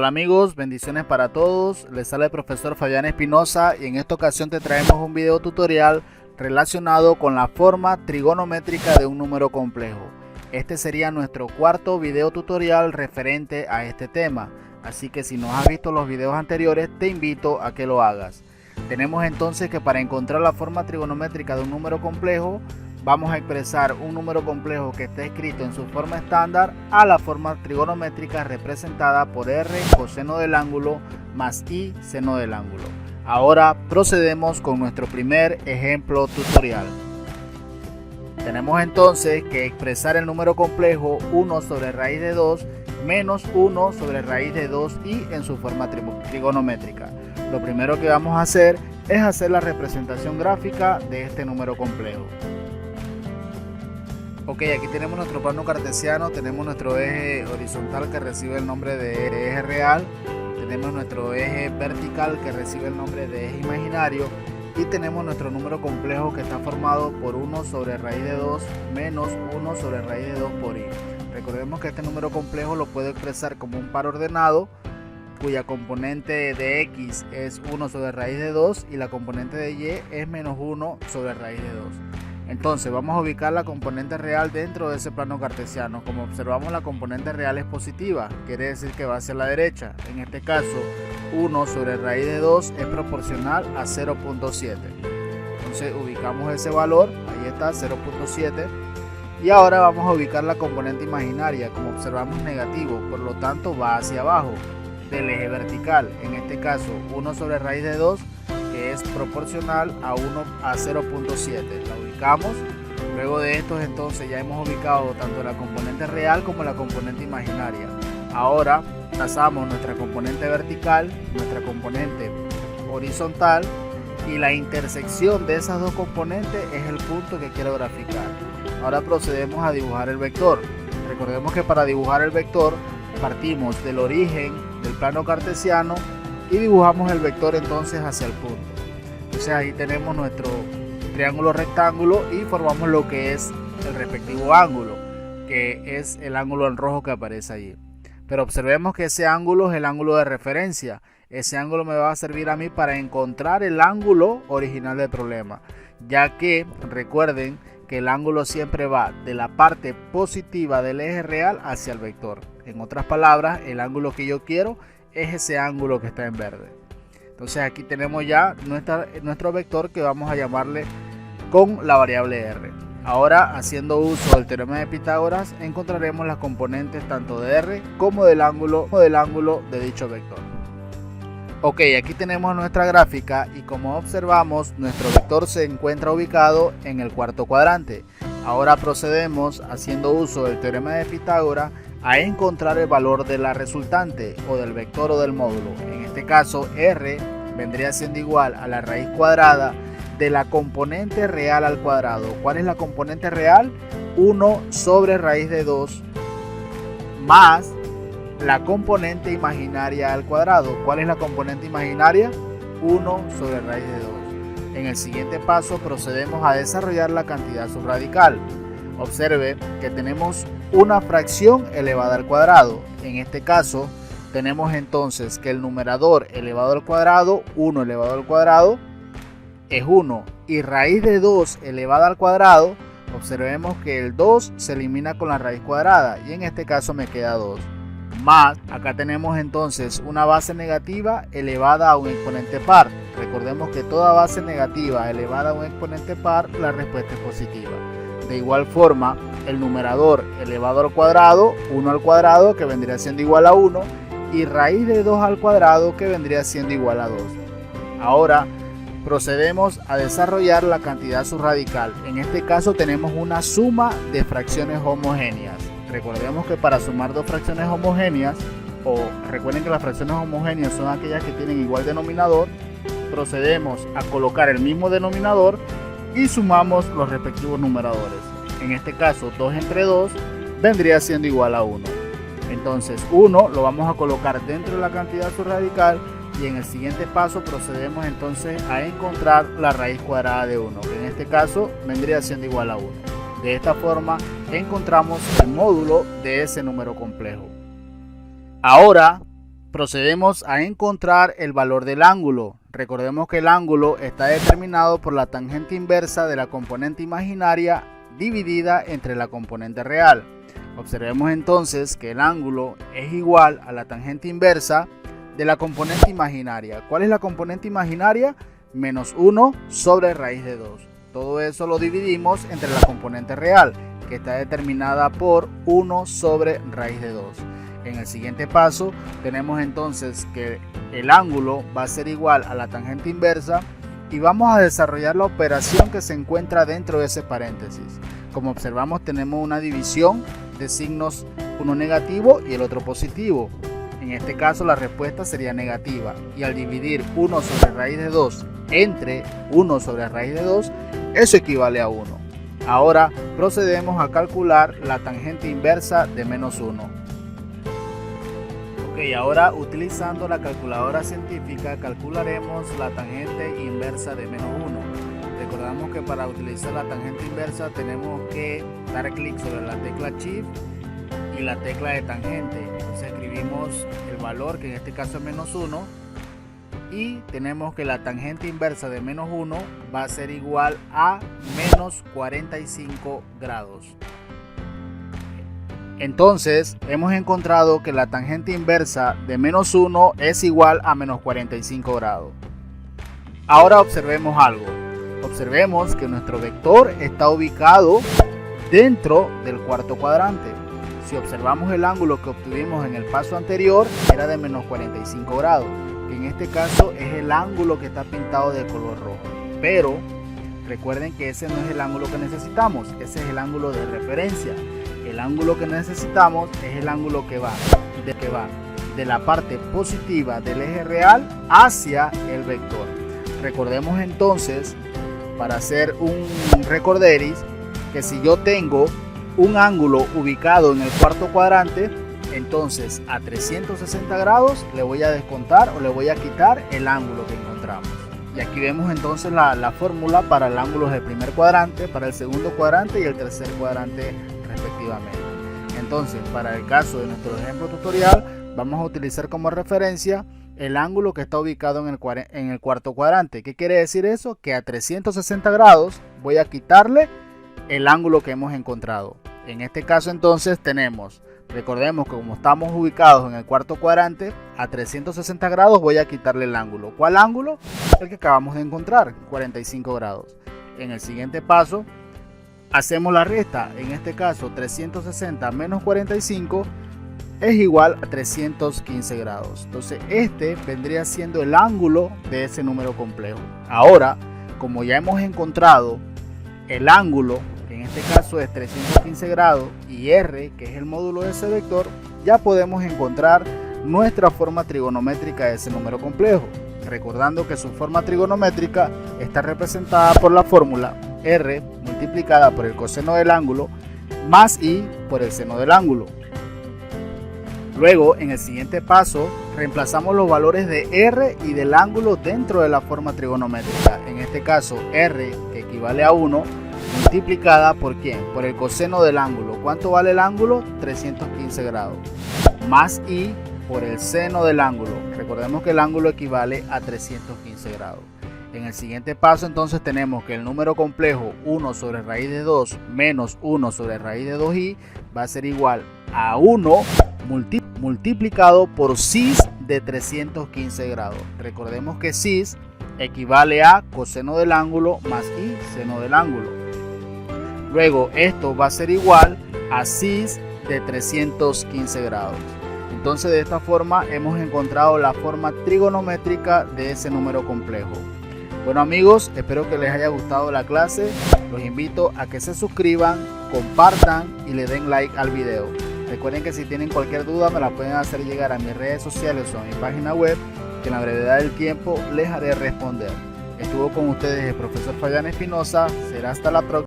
tal amigos? Bendiciones para todos. Les sale el profesor Fabián Espinosa y en esta ocasión te traemos un video tutorial relacionado con la forma trigonométrica de un número complejo. Este sería nuestro cuarto video tutorial referente a este tema, así que si no has visto los videos anteriores te invito a que lo hagas. Tenemos entonces que para encontrar la forma trigonométrica de un número complejo vamos a expresar un número complejo que esté escrito en su forma estándar a la forma trigonométrica representada por r coseno del ángulo más i seno del ángulo. Ahora procedemos con nuestro primer ejemplo tutorial. Tenemos entonces que expresar el número complejo 1 sobre raíz de 2 menos 1 sobre raíz de 2i en su forma trigonométrica. Lo primero que vamos a hacer es hacer la representación gráfica de este número complejo. Ok, aquí tenemos nuestro plano cartesiano, tenemos nuestro eje horizontal que recibe el nombre de eje real, tenemos nuestro eje vertical que recibe el nombre de eje imaginario y tenemos nuestro número complejo que está formado por 1 sobre raíz de 2 menos 1 sobre raíz de 2 por i. Recordemos que este número complejo lo puedo expresar como un par ordenado cuya componente de x es 1 sobre raíz de 2 y la componente de y es menos 1 sobre raíz de 2. Entonces vamos a ubicar la componente real dentro de ese plano cartesiano. Como observamos, la componente real es positiva, quiere decir que va hacia la derecha. En este caso 1 sobre raíz de 2 es proporcional a 0.7. Entonces ubicamos ese valor, ahí está 0.7. Y ahora vamos a ubicar la componente imaginaria, como observamos negativo, por lo tanto va hacia abajo del eje vertical. En este caso 1 sobre raíz de 2 que es proporcional a 0.7. La ubicamos. Luego de esto entonces ya hemos ubicado tanto la componente real como la componente imaginaria. Ahora trazamos nuestra componente vertical, nuestra componente horizontal y la intersección de esas dos componentes es el punto que quiero graficar. Ahora procedemos a dibujar el vector. Recordemos que para dibujar el vector partimos del origen del plano cartesiano y dibujamos el vector entonces hacia el punto. Entonces ahí tenemos nuestro triángulo rectángulo y formamos lo que es el respectivo ángulo, que es el ángulo en rojo que aparece allí. Pero observemos que ese ángulo es el ángulo de referencia. Ese ángulo me va a servir a mí para encontrar el ángulo original del problema, ya que recuerden que el ángulo siempre va de la parte positiva del eje real hacia el vector. En otras palabras, el ángulo que yo quiero es ese ángulo que está en verde. Entonces aquí tenemos ya nuestro vector que vamos a llamarle con la variable r. Ahora, haciendo uso del teorema de Pitágoras, encontraremos las componentes tanto de r como del ángulo de dicho vector. Ok, aquí tenemos nuestra gráfica y como observamos, nuestro vector se encuentra ubicado en el cuarto cuadrante. Ahora procedemos, haciendo uso del teorema de Pitágoras, a encontrar el valor de la resultante o del vector o del módulo. En este caso r vendría siendo igual a la raíz cuadrada de la componente real al cuadrado. ¿Cuál es la componente real? 1 sobre raíz de 2 más la componente imaginaria al cuadrado. ¿Cuál es la componente imaginaria? 1 sobre raíz de 2. En el siguiente paso procedemos a desarrollar la cantidad subradical. Observe que tenemos una fracción elevada al cuadrado. En este caso tenemos entonces que el numerador elevado al cuadrado, 1 elevado al cuadrado, es 1. Y raíz de 2 elevada al cuadrado, observemos que el 2 se elimina con la raíz cuadrada y en este caso me queda 2. Más, acá tenemos entonces una base negativa elevada a un exponente par. Recordemos que toda base negativa elevada a un exponente par, la respuesta es positiva. De igual forma, el numerador elevado al cuadrado, 1 al cuadrado, que vendría siendo igual a 1, y raíz de 2 al cuadrado, que vendría siendo igual a 2. Ahora, procedemos a desarrollar la cantidad subradical. En este caso tenemos una suma de fracciones homogéneas. Recordemos que para sumar dos fracciones homogéneas, o recuerden que las fracciones homogéneas son aquellas que tienen igual denominador, procedemos a colocar el mismo denominador y sumamos los respectivos numeradores. En este caso 2 entre 2 vendría siendo igual a 1. Entonces 1 lo vamos a colocar dentro de la cantidad subradical y en el siguiente paso procedemos entonces a encontrar la raíz cuadrada de 1, que en este caso vendría siendo igual a 1. De esta forma encontramos el módulo de ese número complejo. Ahora procedemos a encontrar el valor del ángulo. Recordemos que el ángulo está determinado por la tangente inversa de la componente imaginaria dividida entre la componente real. Observemos entonces que el ángulo es igual a la tangente inversa de la componente imaginaria. ¿Cuál es la componente imaginaria? Menos 1 sobre raíz de 2. Todo eso lo dividimos entre la componente real, que está determinada por 1 sobre raíz de 2. En el siguiente paso tenemos entonces que el ángulo va a ser igual a la tangente inversa y vamos a desarrollar la operación que se encuentra dentro de ese paréntesis. Como observamos, tenemos una división de signos, uno negativo y el otro positivo. En este caso la respuesta sería negativa, y al dividir 1 sobre raíz de 2 entre 1 sobre raíz de 2, eso equivale a 1. Ahora procedemos a calcular la tangente inversa de menos 1. Ok, ahora utilizando la calculadora científica calcularemos la tangente inversa de menos 1. Recordamos que para utilizar la tangente inversa tenemos que dar clic sobre la tecla Shift y la tecla de tangente. Entonces escribimos el valor, que en este caso es menos 1, y tenemos que la tangente inversa de menos 1 va a ser igual a menos 45 grados. Entonces hemos encontrado que la tangente inversa de menos 1 es igual a menos 45 grados. Ahora observemos algo. Observemos que nuestro vector está ubicado dentro del cuarto cuadrante. Si observamos el ángulo que obtuvimos en el paso anterior, era de menos 45 grados, que en este caso es el ángulo que está pintado de color rojo. Pero recuerden que ese no es el ángulo que necesitamos, ese es el ángulo de referencia. El ángulo que necesitamos es el ángulo que va de la parte positiva del eje real hacia el vector. Recordemos entonces, para hacer un recorderis, que si yo tengo un ángulo ubicado en el cuarto cuadrante, entonces a 360 grados le voy a descontar o le voy a quitar el ángulo que encontramos. Y aquí vemos entonces la fórmula para el ángulo del primer cuadrante, para el segundo cuadrante y el tercer cuadrante respectivamente. Entonces, para el caso de nuestro ejemplo tutorial, vamos a utilizar como referencia el ángulo que está ubicado en el cuarto cuadrante. ¿Qué quiere decir eso? Que a 360 grados voy a quitarle el ángulo que hemos encontrado. En este caso entonces recordemos que como estamos ubicados en el cuarto cuadrante, a 360 grados voy a quitarle el ángulo. ¿Cuál ángulo? El que acabamos de encontrar, 45 grados. En el siguiente paso hacemos la resta. En este caso 360 menos 45 es igual a 315 grados. Entonces este vendría siendo el ángulo de ese número complejo. Ahora, como ya hemos encontrado el ángulo, que en este caso es 315 grados, y R, que es el módulo de ese vector, ya podemos encontrar nuestra forma trigonométrica de ese número complejo. Recordando que su forma trigonométrica está representada por la fórmula R multiplicada por el coseno del ángulo más I por el seno del ángulo. Luego, en el siguiente paso, reemplazamos los valores de R y del ángulo dentro de la forma trigonométrica. En este caso, R, que equivale a 1, multiplicada por ¿quién? Por el coseno del ángulo. ¿Cuánto vale el ángulo? 315 grados. Más I por el seno del ángulo. Recordemos que el ángulo equivale a 315 grados. En el siguiente paso entonces tenemos que el número complejo 1 sobre raíz de 2 menos 1 sobre raíz de 2i va a ser igual a 1 multiplicado por cis de 315 grados. Recordemos que cis equivale a coseno del ángulo más i seno del ángulo. Luego esto va a ser igual a cis de 315 grados. Entonces de esta forma hemos encontrado la forma trigonométrica de ese número complejo. Bueno amigos, espero que les haya gustado la clase. Los invito a que se suscriban, compartan y le den like al video. Recuerden que si tienen cualquier duda me la pueden hacer llegar a mis redes sociales o a mi página web, que en la brevedad del tiempo les haré responder. Estuvo con ustedes el profesor Fabián Espinosa. Será hasta la próxima.